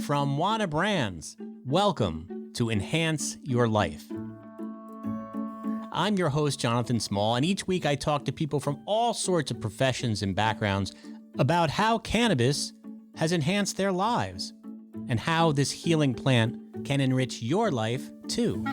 From Wana Brands, welcome to Enhance Your Life. I'm your host, Jonathan Small, and each week I talk to people from all sorts of professions and backgrounds about how cannabis has enhanced their lives and how this healing plant can enrich your life too.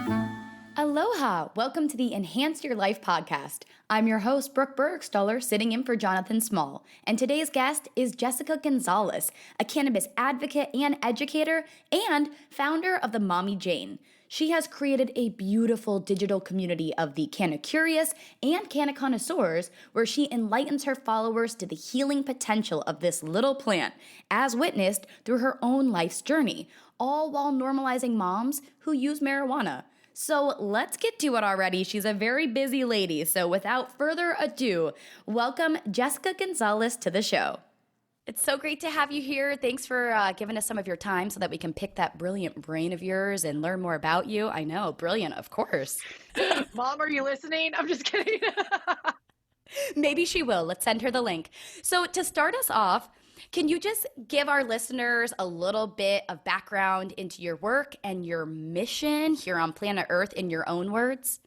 Aloha! Welcome to the Enhance Your Life podcast. I'm your host, Brooke Bergstaller, sitting in for Jonathan Small. And today's guest is Jessica Gonzalez, a cannabis advocate and educator and founder of the Mommy Jane. She has created a beautiful digital community of the Canna Curious and Canna Connoisseurs, where she enlightens her followers to the healing potential of this little plant, as witnessed through her own life's journey, all while normalizing moms who use marijuana. So let's get to it already. She's a very busy lady. So without further ado, welcome Jessica Gonzalez to the show. It's so great to have you here. Thanks for giving us some of your time so that we can pick that brilliant brain of yours and learn more about you. I know, brilliant, of course. Mom, are you listening? I'm just kidding. Maybe she will. Let's send her the link. So to start us off, can you just give our listeners a little bit of background into your work and your mission here on planet Earth in your own words?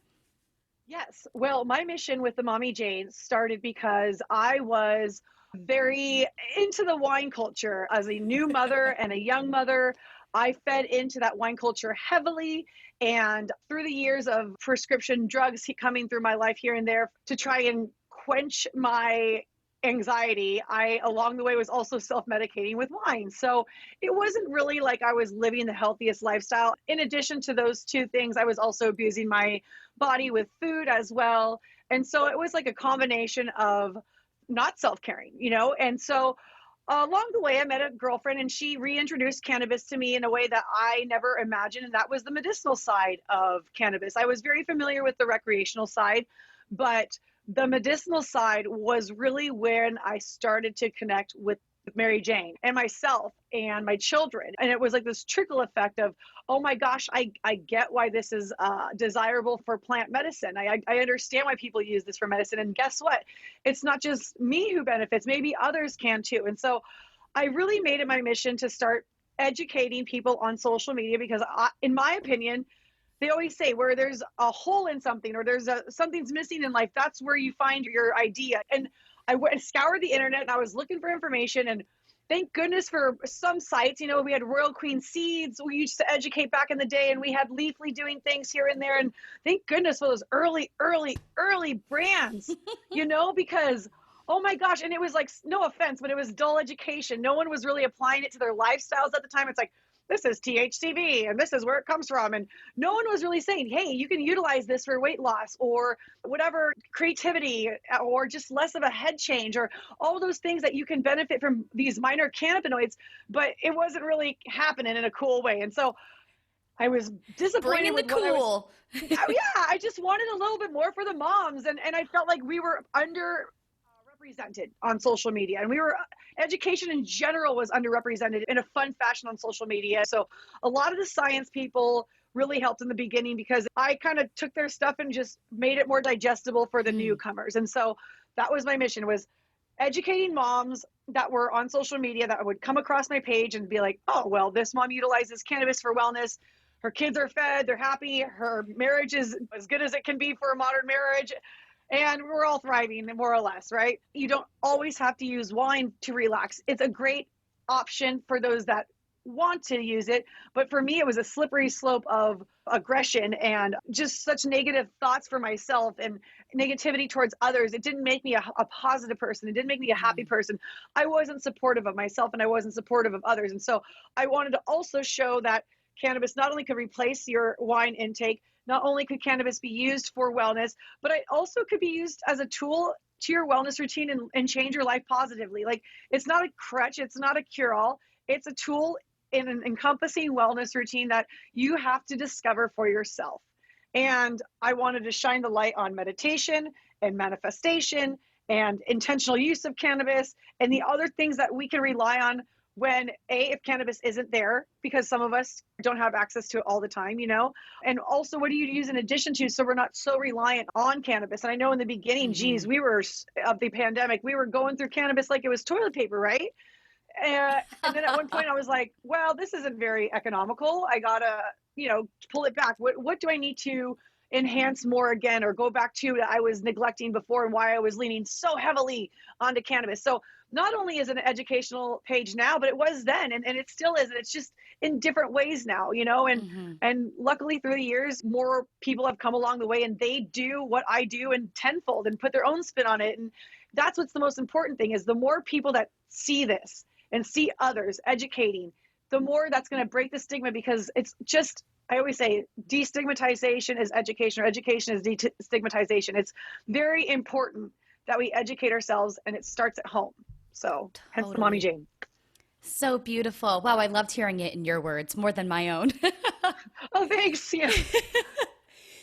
Yes. Well, my mission with the Mommy Jane started because I was very into the wine culture. As a new mother and a young mother, I fed into that wine culture heavily. And through the years of prescription drugs coming through my life here and there to try and quench my anxiety, I along the way was also self-medicating with wine. So it wasn't really like I was living the healthiest lifestyle. In addition to those two things, I was also abusing my body with food as well. And so it was like a combination of not self-caring, And so along the way, I met a girlfriend and she reintroduced cannabis to me in a way that I never imagined. And that was the medicinal side of cannabis. I was very familiar with the recreational side, but the medicinal side was really when I started to connect with Mary Jane and myself and my children. And it was like this trickle effect of, oh my gosh, I get why this is desirable for plant medicine. I understand why people use this for medicine. And guess what? It's not just me who benefits, maybe others can too. And so I really made it my mission to start educating people on social media because in my opinion, they always say where there's a hole in something or there's something's missing in life, that's where you find your idea. And I scoured the internet and I was looking for information, and thank goodness for some sites. We had Royal Queen Seeds. We used to educate back in the day, and we had Leafly doing things here and there. And thank goodness for those early brands, because oh my gosh. And it was like, no offense, but it was dull education. No one was really applying it to their lifestyles at the time. It's like, this is THCV and this is where it comes from. And no one was really saying, hey, you can utilize this for weight loss or whatever, creativity, or just less of a head change, or all those things that you can benefit from these minor cannabinoids, but it wasn't really happening in a cool way. And so I was disappointed with cool. I just wanted a little bit more for the moms. And I felt like we were underrepresented on social media, and education in general was underrepresented in a fun fashion on social media. So a lot of the science people really helped in the beginning because I kind of took their stuff and just made it more digestible for the newcomers. And so that was my mission, was educating moms that were on social media that would come across my page and be like, oh, well, this mom utilizes cannabis for wellness. Her kids are fed, they're happy. Her marriage is as good as it can be for a modern marriage. And we're all thriving, more or less, right? You don't always have to use wine to relax. It's a great option for those that want to use it. But for me, it was a slippery slope of aggression and just such negative thoughts for myself and negativity towards others. It didn't make me a positive person. It didn't make me a happy person. I wasn't supportive of myself and I wasn't supportive of others. And so I wanted to also show that cannabis not only could replace your wine intake, not only could cannabis be used for wellness, but it also could be used as a tool to your wellness routine and change your life positively. Like, it's not a crutch, it's not a cure-all. It's a tool in an encompassing wellness routine that you have to discover for yourself. And I wanted to shine the light on meditation and manifestation and intentional use of cannabis and the other things that we can rely on when if cannabis isn't there, because some of us don't have access to it all the time, and also what do you use in addition to, so we're not so reliant on cannabis. And I know in the beginning, we were of the pandemic, we were going through cannabis like it was toilet paper, right? And then at one point I was like, well, this isn't very economical. I gotta, pull it back. What do I need to enhance more again, or go back to that I was neglecting before, and why I was leaning so heavily onto cannabis? So not only is it an educational page now, but it was then, and it still is. And it's just in different ways now, and luckily through the years, more people have come along the way, and they do what I do and tenfold and put their own spin on it. And that's what's the most important thing, is the more people that see this and see others educating, the more that's going to break the stigma. Because it's just, I always say, destigmatization is education, or education is destigmatization. It's very important that we educate ourselves, and it starts at home. So hence the Mommy Jane. So beautiful. Wow, I loved hearing it in your words more than my own. Oh, thanks. Yeah.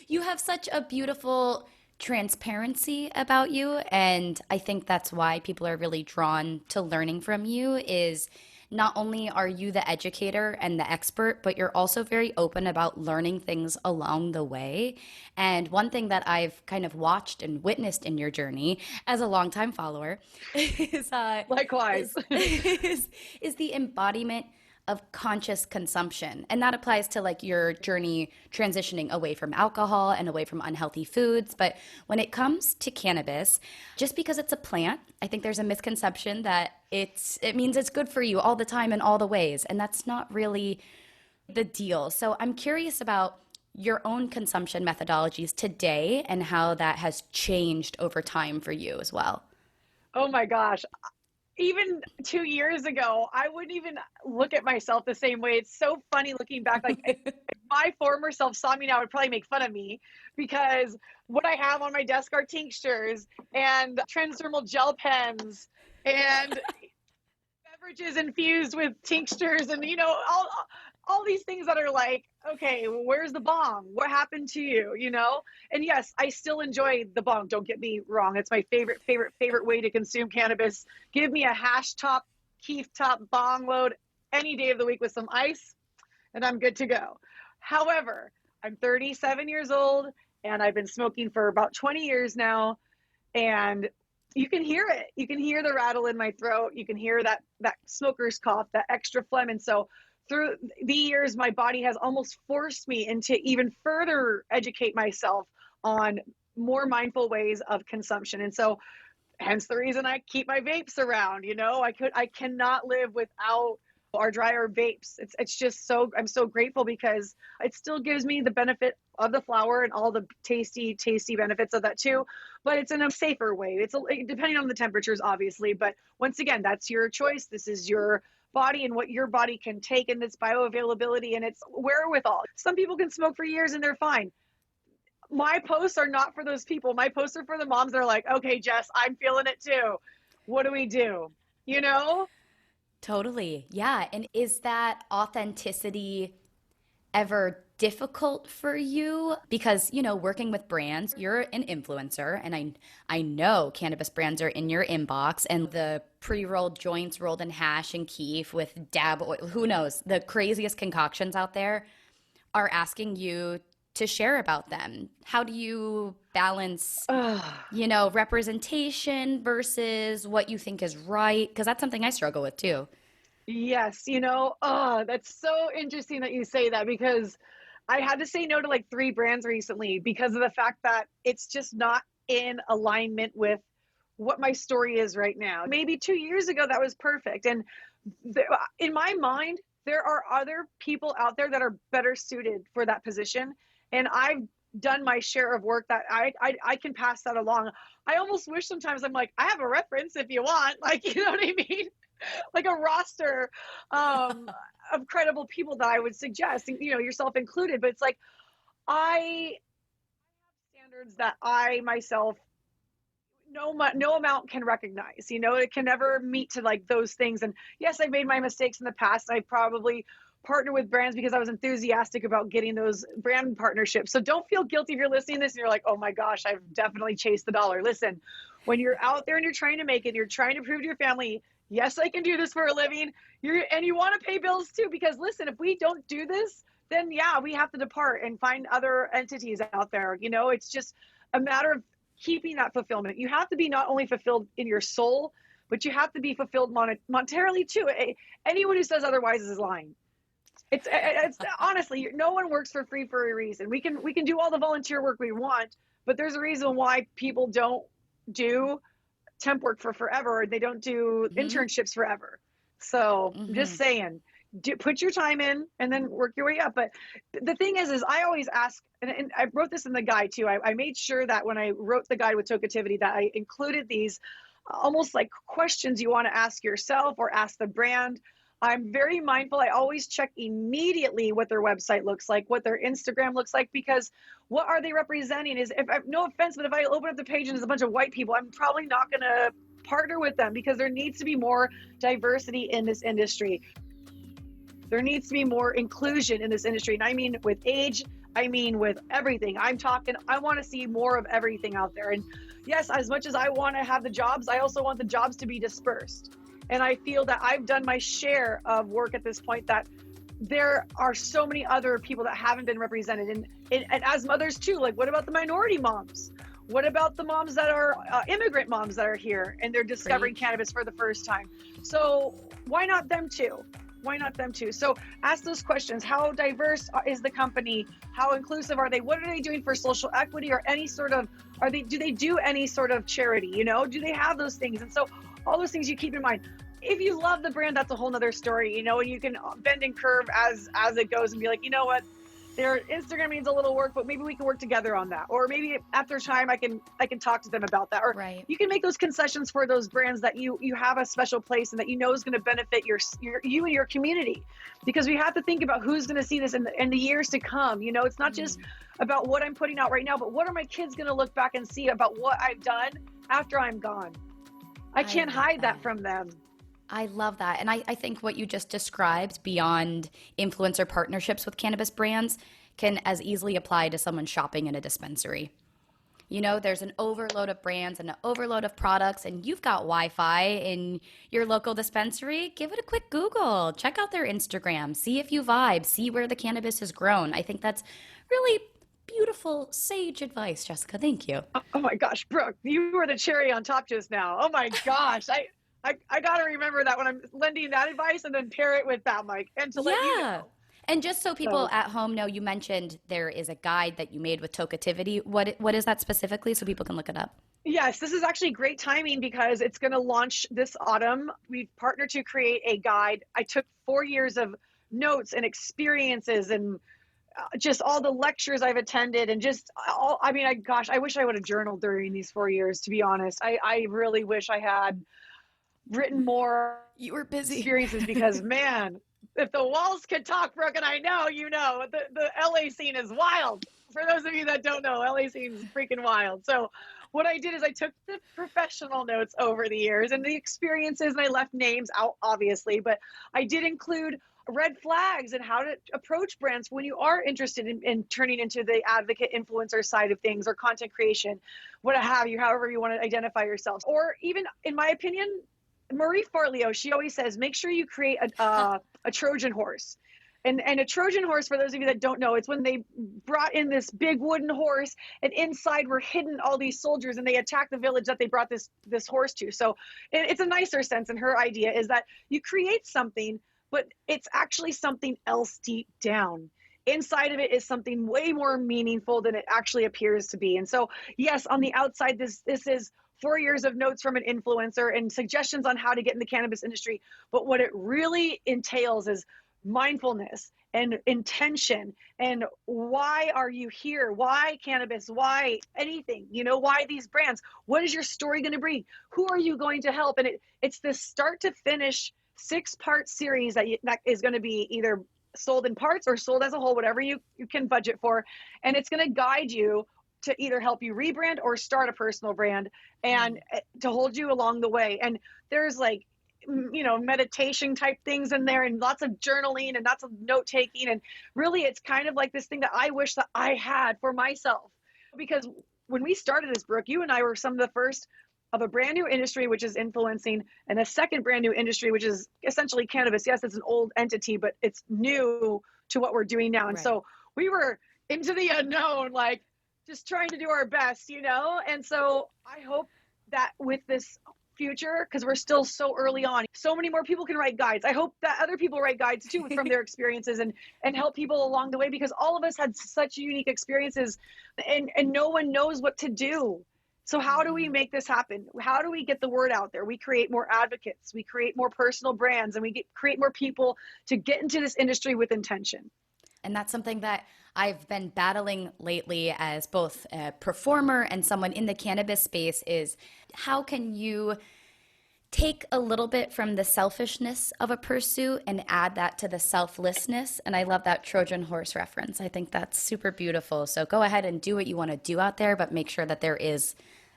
You have such a beautiful transparency about you, and I think that's why people are really drawn to learning from you. Is not only are you the educator and the expert, but you're also very open about learning things along the way. And one thing that I've kind of watched and witnessed in your journey as a longtime follower is Likewise. is the embodiment of conscious consumption. And that applies to like your journey transitioning away from alcohol and away from unhealthy foods. But when it comes to cannabis, just because it's a plant, I think there's a misconception that it means it's good for you all the time in all the ways. And that's not really the deal. So I'm curious about your own consumption methodologies today and how that has changed over time for you as well. Oh my gosh. Even 2 years ago, I wouldn't even look at myself the same way. It's so funny looking back. Like, if my former self saw me now, would probably make fun of me, because what I have on my desk are tinctures and transdermal gel pens and beverages infused with tinctures, and all these things that are like, okay, where's the bong? What happened to you? And yes, I still enjoy the bong. Don't get me wrong. It's my favorite way to consume cannabis. Give me a hash top, keef top bong load any day of the week with some ice, and I'm good to go. However, I'm 37 years old, and I've been smoking for about 20 years now, and you can hear it. You can hear the rattle in my throat. You can hear that smoker's cough, that extra phlegm. And so through the years, my body has almost forced me into even further educate myself on more mindful ways of consumption. And so hence the reason I keep my vapes around. I cannot live without our dry herb vapes. It's just I'm so grateful, because it still gives me the benefit of the flower and all the tasty benefits of that too, but it's in a safer way. It's depending on the temperatures, obviously, but once again, that's your choice. This is your body and what your body can take, and its bioavailability and its wherewithal. Some people can smoke for years and they're fine. My posts are not for those people. My posts are for the moms that are like, okay, Jess, I'm feeling it too. What do we do? Totally. Yeah. And is that authenticity ever difficult for you? Because, working with brands, you're an influencer, and I know cannabis brands are in your inbox, and the pre-rolled joints rolled in hash and keef with dab oil, who knows, the craziest concoctions out there, are asking you to share about them. How do you balance, representation versus what you think is right? Because that's something I struggle with too. Yes, that's so interesting that you say that, because I had to say no to like 3 brands recently because of the fact that it's just not in alignment with what my story is right now. Maybe 2 years ago, that was perfect. And in my mind, there are other people out there that are better suited for that position. And I've done my share of work that I can pass that along. I almost wish sometimes I'm like, I have a reference if you want, like, you know what I mean? Like a roster of credible people that I would suggest, yourself included. But it's like, I have standards that I myself, no amount can recognize. It can never meet to like those things. And yes, I've made my mistakes in the past. I probably partnered with brands because I was enthusiastic about getting those brand partnerships. So don't feel guilty if you're listening to this and you're like, oh my gosh, I've definitely chased the dollar. Listen, when you're out there and you're trying to make it, you're trying to prove to your family, yes, I can do this for a living. And you want to pay bills too, because listen, if we don't do this, then yeah, we have to depart and find other entities out there. It's just a matter of keeping that fulfillment. You have to be not only fulfilled in your soul, but you have to be fulfilled monetarily too. Anyone who says otherwise is lying. It's honestly, no one works for free for a reason. We can do all the volunteer work we want, but there's a reason why people don't do temp work for forever, or they don't do internships forever. So I'm just saying, put your time in and then work your way up. But the thing is I always ask, and I wrote this in the guide too. I made sure that when I wrote the guide with Tokeativity that I included these almost like questions you want to ask yourself or ask the brand. I'm very mindful. I always check immediately what their website looks like, what their Instagram looks like, because what are they representing is, no offense, but if I open up the page and there's a bunch of white people, I'm probably not going to partner with them, because there needs to be more diversity in this industry. There needs to be more inclusion in this industry. And I mean with age, I mean with everything. I'm talking, I want to see more of everything out there. And yes, as much as I want to have the jobs, I also want the jobs to be dispersed. And I feel that I've done my share of work at this point, that there are so many other people that haven't been represented. And as mothers too, like, what about the minority moms? What about the moms that are immigrant moms that are here and they're discovering cannabis for the first time? So why not them too? Why not them too? So ask those questions. How diverse is the company? How inclusive are they? What are they doing for social equity, or any sort of, do they do any sort of charity? You know, do they have those things? And so all those things you keep in mind. If you love the brand, that's a whole nother story, you know, and you can bend and curve as it goes and be like, you know what, their Instagram needs a little work, but maybe we can work together on that. Or maybe after time I can talk to them about that. Or you can make those concessions for those brands that you have a special place and that you know is going to benefit you and your community. Because we have to think about who's going to see this in the years to come. You know, it's not just about what I'm putting out right now, but what are my kids going to look back and see about what I've done after I'm gone? I can't hide that from them. I love that. And I think what you just described beyond influencer partnerships with cannabis brands can as easily apply to someone shopping in a dispensary. You know, there's an overload of brands and an overload of products, and you've got Wi-Fi in your local dispensary. Give it a quick Google. Check out their Instagram. See if you vibe. See where the cannabis is grown. I think that's really beautiful, sage advice, Jessica. Thank you. Oh my gosh, Brooke, you were the cherry on top just now. Oh my gosh. I got to remember that when I'm lending that advice, and then pair it with that, Mike, and to let you know. And just so people at home know, you mentioned there is a guide that you made with Tokeativity. What is that specifically, so people can look it up? Yes, this is actually great timing because it's going to launch this autumn. We've partnered to create a guide. I took 4 years of notes and experiences and just all the lectures I've attended, and just all, I wish I would have journaled during these 4 years, to be honest. I really wish I had written more. You were busy experiences, because man, if the walls could talk, Brooke, and I know, you know, the LA scene is wild. For those of you that don't know, LA scene is freaking wild. So what I did is I took the professional notes over the years and the experiences, and I left names out, obviously, but I did include red flags and how to approach brands when you are interested in turning into the advocate influencer side of things, or content creation, what have you, however you want to identify yourself. Or even, in my opinion, Marie Forleo, she always says, make sure you create a Trojan horse. And a Trojan horse, for those of you that don't know, it's when they brought in this big wooden horse, and inside were hidden all these soldiers, and they attacked the village that they brought this horse to. So it's a nicer sense, and her idea is that you create something, but it's actually something else deep down. Inside of it is something way more meaningful than it actually appears to be. And so, yes, on the outside, this is 4 years of notes from an influencer and suggestions on how to get in the cannabis industry. But what it really entails is mindfulness and intention. And why are you here? Why cannabis? Why anything? You know, why these brands? What is your story going to bring? Who are you going to help? And it's this start to finish 6-part series that is going to be either sold in parts or sold as a whole, whatever you can budget for. And it's going to guide you to either help you rebrand or start a personal brand, and to hold you along the way. And there's like, you know, meditation type things in there, and lots of journaling and lots of note taking. And really, it's kind of like this thing that I wish that I had for myself. Because when we started this, Brooke, you and I were some of the first of a brand new industry, which is influencing, and a second brand new industry, which is essentially cannabis. Yes, it's an old entity, but it's new to what we're doing now. And so we were into the unknown, like just trying to do our best, you know? And so I hope that with this future because we're still so early on. So many more people can write guides. I hope that other people write guides too from their experiences and help people along the way, because all of us had such unique experiences and no one knows what to do. So how do we make this happen? How do we get the word out there? We create more advocates, we create more personal brands, and we create more people to get into this industry with intention. And that's something that I've been battling lately as both a performer and someone in the cannabis space is how can you take a little bit from the selfishness of a pursuit and add that to the selflessness. And I love that Trojan horse reference. I think that's super beautiful. So go ahead and do what you want to do out there, but make sure that there is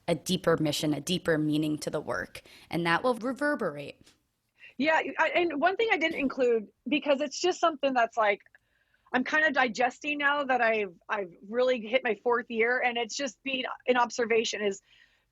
a deeper mission, a deeper meaning to the work, and that will reverberate. Yeah. And one thing I didn't include, because it's just something that's like, I'm kind of digesting now that I've really hit my 4th year, and it's just being an observation is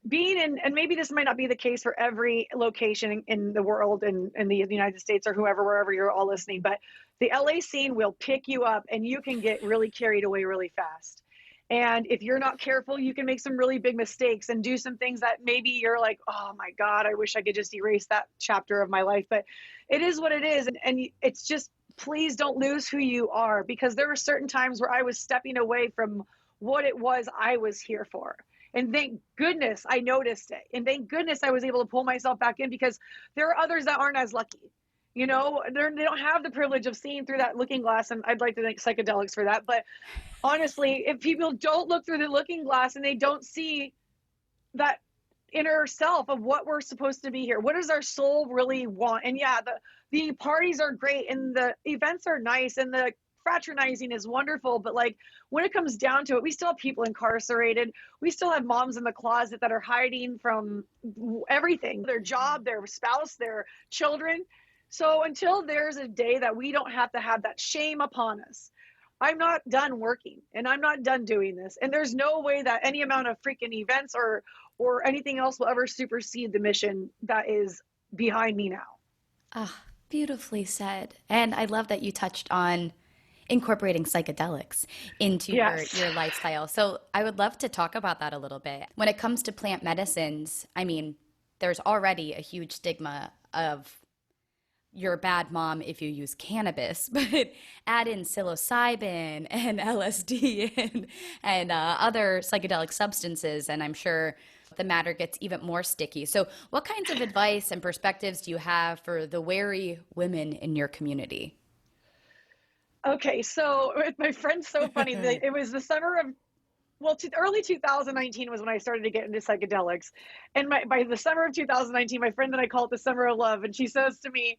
being in, and maybe this might not be the case for every location in the world and in the United States or wherever you're all listening, but the LA scene will pick you up and you can get really carried away really fast. And if you're not careful, you can make some really big mistakes and do some things that maybe you're like, oh my God, I wish I could just erase that chapter of my life. But it is what it is. And it's just, please don't lose who you are, because there were certain times where I was stepping away from what it was I was here for. And thank goodness I noticed it. And thank goodness I was able to pull myself back in, because there are others that aren't as lucky. You know, they don't have the privilege of seeing through that looking glass. And I'd like to thank psychedelics for that. But honestly, if people don't look through the looking glass and they don't see that inner self of what we're supposed to be here, what does our soul really want? And yeah, the parties are great and the events are nice and the fraternizing is wonderful. But like when it comes down to it, we still have people incarcerated. We still have moms in the closet that are hiding from everything, their job, their spouse, their children. So until there's a day that we don't have to have that shame upon us, I'm not done working and I'm not done doing this. And there's no way that any amount of freaking events or anything else will ever supersede the mission that is behind me now. Ah, beautifully said. And I love that you touched on incorporating psychedelics into your lifestyle. So I would love to talk about that a little bit. When it comes to plant medicines, I mean, there's already a huge stigma of you're a bad mom if you use cannabis, but add in psilocybin and LSD and other psychedelic substances, and I'm sure the matter gets even more sticky. So what kinds of advice and perspectives do you have for the wary women in your community? Okay, so my friend's so funny. It was the summer of, early 2019 was when I started to get into psychedelics. And by the summer of 2019, my friend and I call it the summer of love. And she says to me,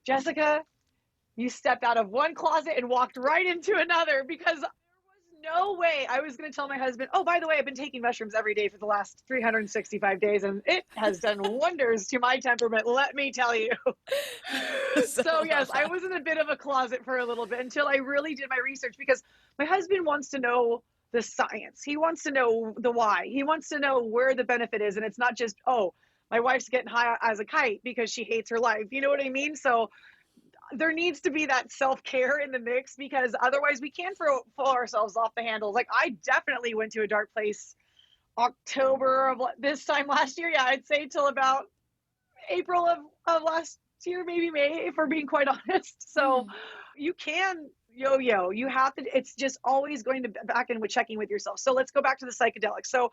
Jessica, you stepped out of one closet and walked right into another, because there was no way I was going to tell my husband, oh, by the way, I've been taking mushrooms every day for the last 365 days, and it has done wonders to my temperament, let me tell you. So yes, I was in a bit of a closet for a little bit until I really did my research, because my husband wants to know the science. He wants to know the why. He wants to know where the benefit is. And it's not just, oh, my wife's getting high as a kite because she hates her life. You know what I mean? So there needs to be that self-care in the mix, because otherwise we can pull ourselves off the handles. Like I definitely went to a dark place October of this time last year. Yeah, I'd say till about April of last year, maybe May, if we're being quite honest. So you can yo-yo. You have to, it's just always going to back in with checking with yourself. So let's go back to the psychedelics. So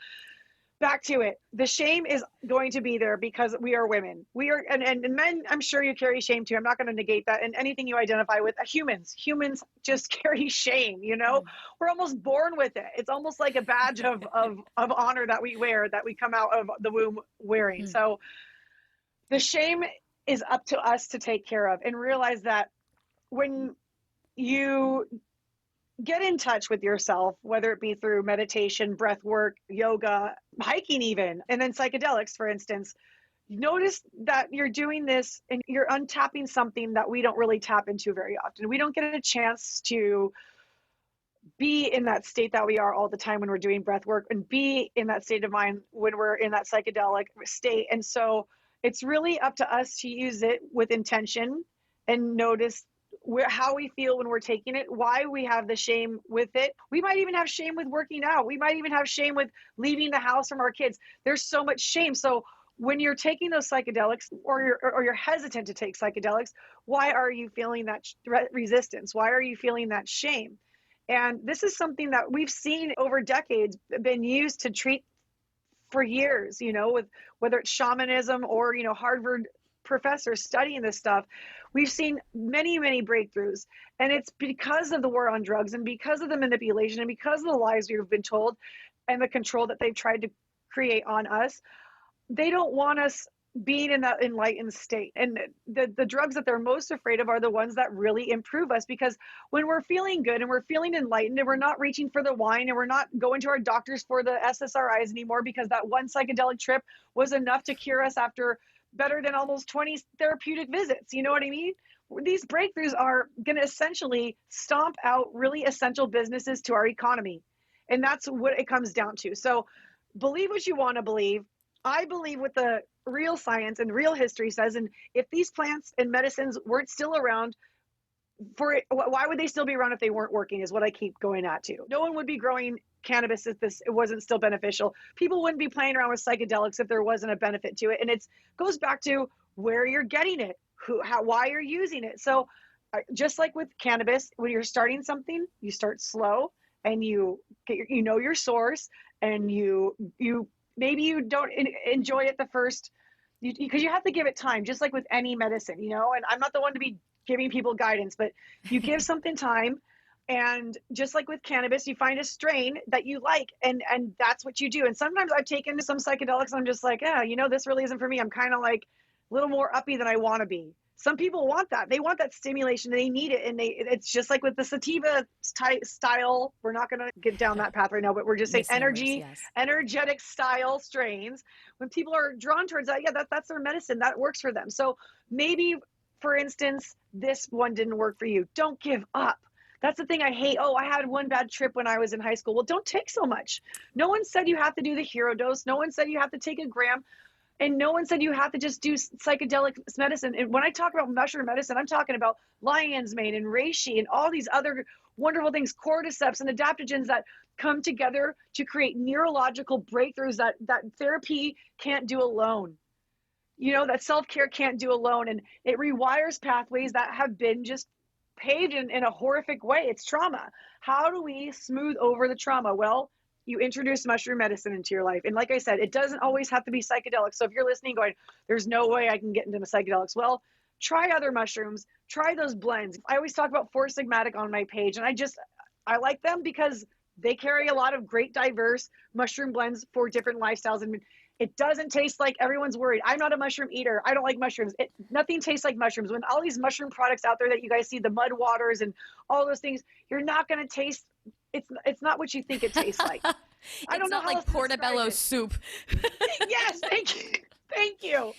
back to it. The shame is going to be there because we are women. We are, and men, I'm sure you carry shame too. I'm not going to negate that. And anything you identify with, humans just carry shame, you know? We're almost born with it. It's almost like a badge of honor that we wear, that we come out of the womb wearing. So the shame is up to us to take care of, and realize that when you get in touch with yourself, whether it be through meditation, breath work, yoga, hiking even, and then psychedelics, for instance, notice that you're doing this and you're untapping something that we don't really tap into very often. We don't get a chance to be in that state that we are all the time when we're doing breath work, and be in that state of mind when we're in that psychedelic state. And so it's really up to us to use it with intention and notice how we feel when we're taking it, why we have the shame with it. We might even have shame with working out. We might even have shame with leaving the house from our kids. There's so much shame. So when you're taking those psychedelics or you're hesitant to take psychedelics, why are you feeling that resistance? Why are you feeling that shame? And this is something that we've seen over decades been used to treat for years, with whether it's shamanism or, Harvard professors studying this stuff. We've seen many, many breakthroughs. And it's because of the war on drugs and because of the manipulation and because of the lies we've been told and the control that they've tried to create on us. They don't want us being in that enlightened state. And the drugs that they're most afraid of are the ones that really improve us, because when we're feeling good and we're feeling enlightened and we're not reaching for the wine and we're not going to our doctors for the SSRIs anymore because that one psychedelic trip was enough to cure us after better than almost 20 therapeutic visits. You know what I mean? These breakthroughs are going to essentially stomp out really essential businesses to our economy. And that's what it comes down to. So believe what you want to believe. I believe what the real science and real history says. And if these plants and medicines weren't still around, why would they still be around if they weren't working, is what I keep going at to. No one would be growing cannabis if it wasn't still beneficial. People wouldn't be playing around with psychedelics if there wasn't a benefit to it. And it goes back to where you're getting it, why you're using it. So just like with cannabis, when you're starting something, you start slow and you know your source, and you maybe you don't enjoy it the first, because you have to give it time, just like with any medicine, and I'm not the one to be giving people guidance, but you give something time. And just like with cannabis, you find a strain that you like, and that's what you do. And sometimes I've taken some psychedelics and I'm just like, this really isn't for me. I'm kind of like a little more uppy than I want to be. Some people want that. They want that stimulation. They need it. And it's just like with the sativa style. We're not going to get down that path right now, but we're just saying energetic style strains. When people are drawn towards that, that's their medicine. That works for them. So maybe, for instance, this one didn't work for you. Don't give up. That's the thing I hate. Oh, I had one bad trip when I was in high school. Well, don't take so much. No one said you have to do the hero dose. No one said you have to take a gram. And no one said you have to just do psychedelic medicine. And when I talk about mushroom medicine, I'm talking about lion's mane and reishi and all these other wonderful things, cordyceps and adaptogens that come together to create neurological breakthroughs that therapy can't do alone. That self-care can't do alone. And it rewires pathways that have been just paved in a horrific way. It's trauma. How do we smooth over the trauma? Well, you introduce mushroom medicine into your life. And like I said, it doesn't always have to be psychedelics. So if you're listening going, there's no way I can get into psychedelics. Well, try other mushrooms, try those blends. I always talk about Four Sigmatic on my page. And I like them because they carry a lot of great diverse mushroom blends for different lifestyles. And it doesn't taste like everyone's worried. I'm not a mushroom eater. I don't like mushrooms. Nothing tastes like mushrooms. When all these mushroom products out there that you guys see, the mud waters and all those things, you're not going to taste. It's not what you think it tastes like. I don't know how like portobello soup. Yes, thank you.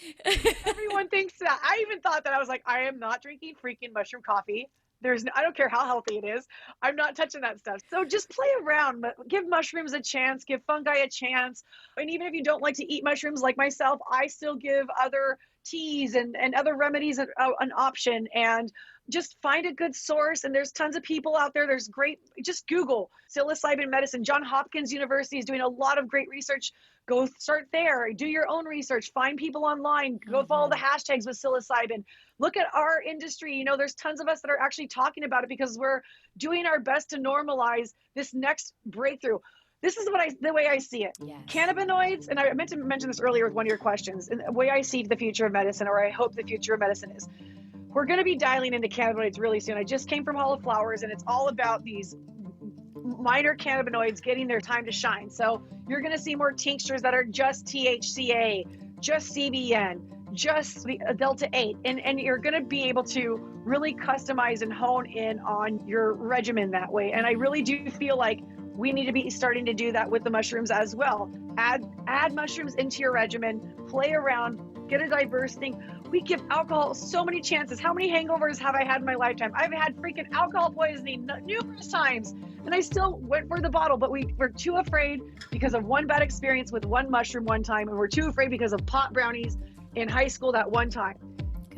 Everyone thinks that. I even thought that. I was like, I am not drinking freaking mushroom coffee. I don't care how healthy it is. I'm not touching that stuff. So just play around, give mushrooms a chance, give fungi a chance. And even if you don't like to eat mushrooms like myself, I still give other teas and other remedies an option, and just find a good source. And there's tons of people out there. There's great, just Google psilocybin medicine. Johns Hopkins University is doing a lot of great research. Go start there, do your own research, find people online, go follow the hashtags with psilocybin. Look at our industry. There's tons of us that are actually talking about it because we're doing our best to normalize this next breakthrough. This is the way I see it. Yes. Cannabinoids, and I meant to mention this earlier with one of your questions, and the way I see the future of medicine, or I hope the future of medicine is, we're going to be dialing into cannabinoids really soon. I just came from Hall of Flowers, and it's all about these minor cannabinoids getting their time to shine. So you're going to see more tinctures that are just THCA, just CBN, just the Delta 8, and you're going to be able to really customize and hone in on your regimen that way. And I really do feel like we need to be starting to do that with the mushrooms as well. Add mushrooms into your regimen, play around, get a diverse thing. We give alcohol so many chances. How many hangovers have I had in my lifetime? I've had freaking alcohol poisoning numerous times, and I still went for the bottle, but we're too afraid because of one bad experience with one mushroom one time, and we're too afraid because of pot brownies in high school that one time.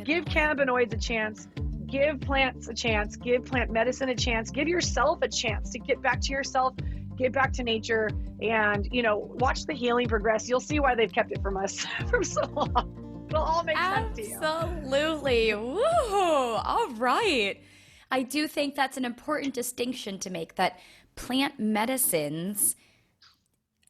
Give cannabinoids a chance. Give plants a chance. Give plant medicine a chance. Give yourself a chance to get back to yourself get back to nature and, watch the healing progress. You'll see why they've kept it from us for so long. It'll all make sense to you. Absolutely. Woo! All right. I do think that's an important distinction to make, that plant medicines,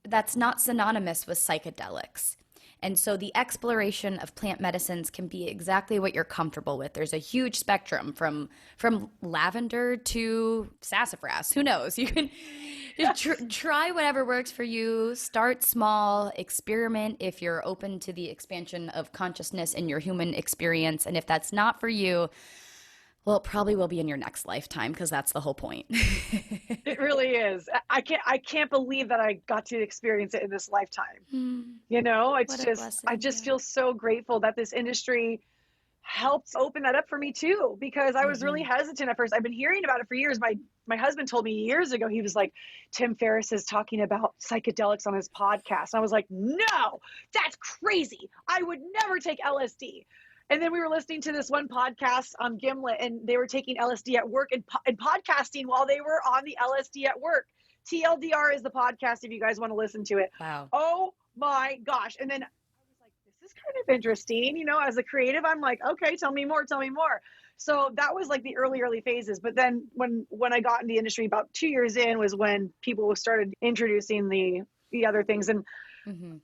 that's not synonymous with psychedelics. And so the exploration of plant medicines can be exactly what you're comfortable with. There's a huge spectrum from lavender to sassafras. Who knows? You can try whatever works for you. Start small, experiment if you're open to the expansion of consciousness in your human experience. And if that's not for you, well, it probably will be in your next lifetime, because that's the whole point. It really is. I can't believe that I got to experience it in this lifetime. I just feel so grateful that this industry helped open that up for me too, because I was really hesitant at first. I've been hearing about it for years. My husband told me years ago, he was like, Tim Ferriss is talking about psychedelics on his podcast. And I was like, no, that's crazy. I would never take LSD. And then we were listening to this one podcast on Gimlet, and they were taking LSD at work and podcasting while they were on the LSD at work. TLDR is the podcast if you guys want to listen to it. Wow. Oh my gosh. And then I was like, this is kind of interesting. As a creative, I'm like, okay, tell me more. So that was like the early phases. But then when I got in the industry about 2 years in was when people started introducing the other things. And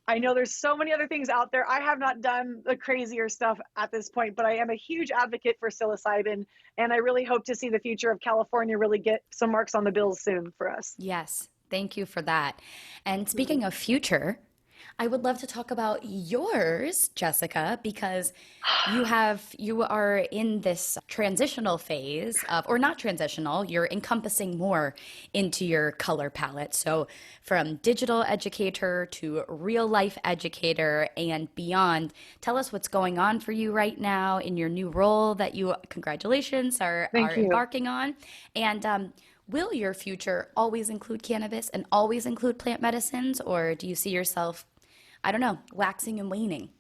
I know there's so many other things out there. I have not done the crazier stuff at this point, but I am a huge advocate for psilocybin. And I really hope to see the future of California really get some marks on the bills soon for us. Yes. Thank you for that. And speaking of future, I would love to talk about yours, Jessica, because you are in this transitional phase of, or not transitional, you're encompassing more into your color palette. So from digital educator to real life educator and beyond, tell us what's going on for you right now in your new role that you, congratulations, are embarking on. And will your future always include cannabis and always include plant medicines, or do you see yourself, I don't know, waxing and waning?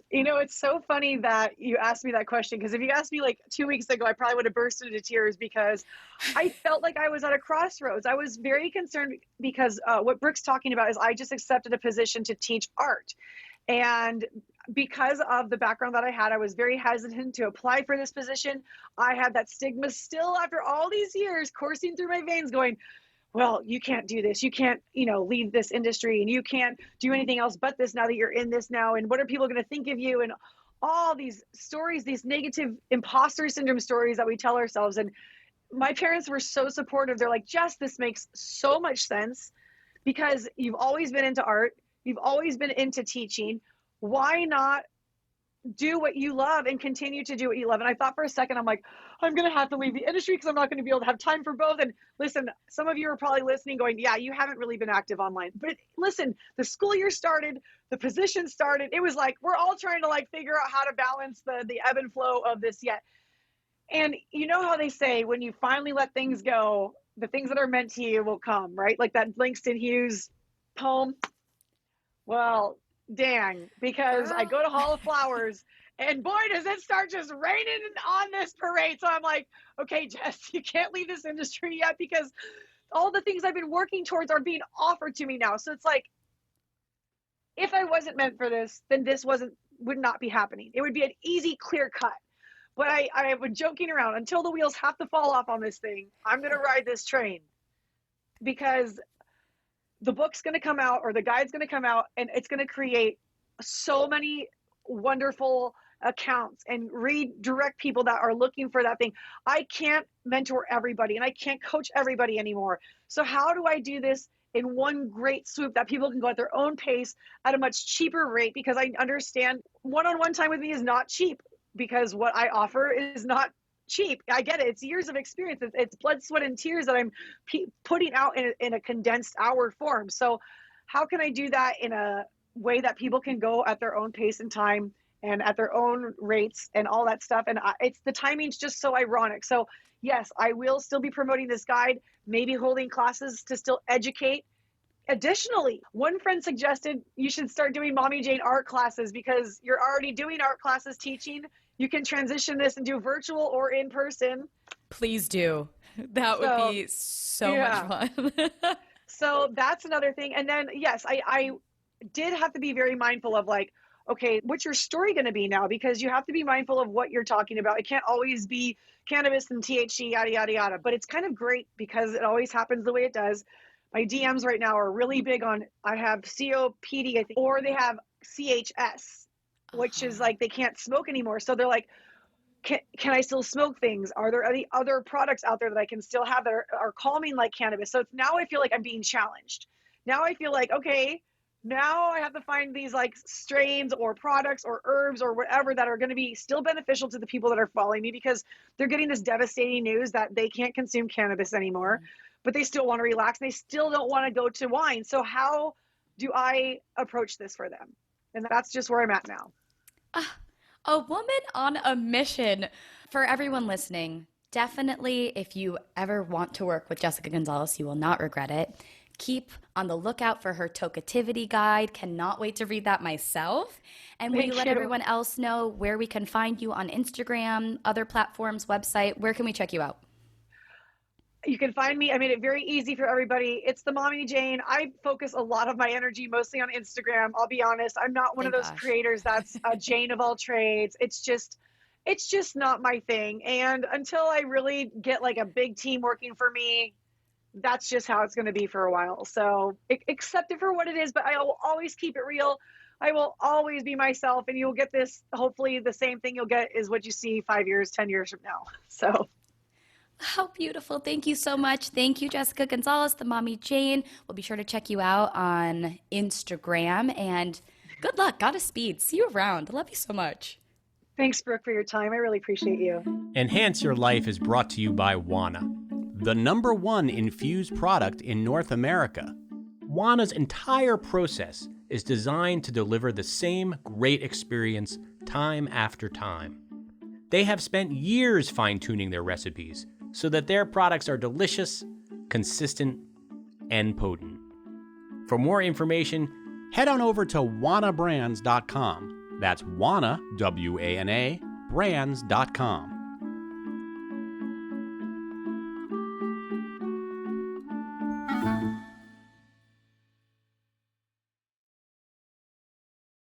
It's so funny that you asked me that question, because if you asked me like 2 weeks ago, I probably would have burst into tears, because I felt like I was at a crossroads. I was very concerned because what Brooke's talking about is I just accepted a position to teach art. And because of the background that I had, I was very hesitant to apply for this position. I had that stigma still after all these years coursing through my veins going, well, you can't do this. You can't, lead this industry, and you can't do anything else but this now that you're in this now. And what are people going to think of you? And all these stories, these negative imposter syndrome stories that we tell ourselves. And my parents were so supportive. They're like, Jess, this makes so much sense, because you've always been into art. You've always been into teaching. Why not do what you love and continue to do what you love? And I thought for a second, I'm like, I'm going to have to leave the industry because I'm not going to be able to have time for both. And listen, some of you are probably listening going, yeah, you haven't really been active online. But listen, the school year started, the position started. It was like, we're all trying to figure out how to balance the ebb and flow of this yet. And you know how they say, when you finally let things go, the things that are meant to you will come, right? Like that Langston Hughes poem. Well, dang, because I go to Hall of Flowers and boy, does it start just raining on this parade. So I'm like, okay, Jess, you can't leave this industry yet, because all the things I've been working towards are being offered to me now. So it's like, if I wasn't meant for this, then this would not be happening. It would be an easy, clear cut. But I have been joking around until the wheels have to fall off on this thing. I'm going to ride this train, because the book's going to come out, or the guide's going to come out, and it's going to create so many wonderful accounts and redirect people that are looking for that thing. I can't mentor everybody, and I can't coach everybody anymore. So how do I do this in one great swoop that people can go at their own pace at a much cheaper rate? Because I understand one-on-one time with me is not cheap, because what I offer is not cheap. I get it. It's years of experience. It's blood, sweat, and tears that I'm putting out in a condensed hour form. So how can I do that in a way that people can go at their own pace and time and at their own rates and all that stuff? And it's the timing's just so ironic. So yes, I will still be promoting this guide, maybe holding classes to still educate. Additionally, one friend suggested you should start doing Mommy Jane art classes, because you're already doing art classes teaching. you can transition this and do virtual or in person. Please do. That would be so much fun. So that's another thing. And then, yes, I did have to be very mindful of like, okay, what's your story going to be now? Because you have to be mindful of what you're talking about. It can't always be cannabis and THC, yada, yada, yada. But it's kind of great because it always happens the way it does. My DMs right now are really big on, I have COPD, I think, or they have CHS, which is like they can't smoke anymore. So they're like, can I still smoke things? Are there any other products out there that I can still have that are calming like cannabis? So now I feel like I'm being challenged. Now I feel like, okay, now I have to find these like strains or products or herbs or whatever that are going to be still beneficial to the people that are following me, because they're getting this devastating news that they can't consume cannabis anymore, but they still want to relax and they still don't want to go to wine. So how do I approach this for them? And that's just where I'm at now. A woman on a mission. For everyone listening, definitely, if you ever want to work with Jessica Gonzalez, you will not regret it. Keep on the lookout for her Tokeativity guide. Cannot wait to read that myself. And will you let everyone else know where we can find you on Instagram, other platforms, website? Where can we check you out? You can find me. I made it very easy for everybody. It's the Mommy Jane. I focus a lot of my energy mostly on Instagram. I'll be honest. I'm not one of those creators that's a Jane of all trades. It's just not my thing. And until I really get like a big team working for me, that's just how it's going to be for a while. So accept it for what it is, but I will always keep it real. I will always be myself, and you'll get this. Hopefully the same thing you'll get is what you see 5 years, 10 years from now. So. How beautiful. Thank you so much. Thank you, Jessica Gonzalez, the Mommy Jane. We'll be sure to check you out on Instagram, and good luck. Godspeed. See you around. Love you so much. Thanks, Brooke, for your time. I really appreciate you. Enhance Your Life is brought to you by Wana, the #1 infused product in North America. Wana's entire process is designed to deliver the same great experience time after time. They have spent years fine-tuning their recipes so that their products are delicious, consistent, and potent. For more information, head on over to wanabrands.com. That's Wana, W-A-N-A, brands.com.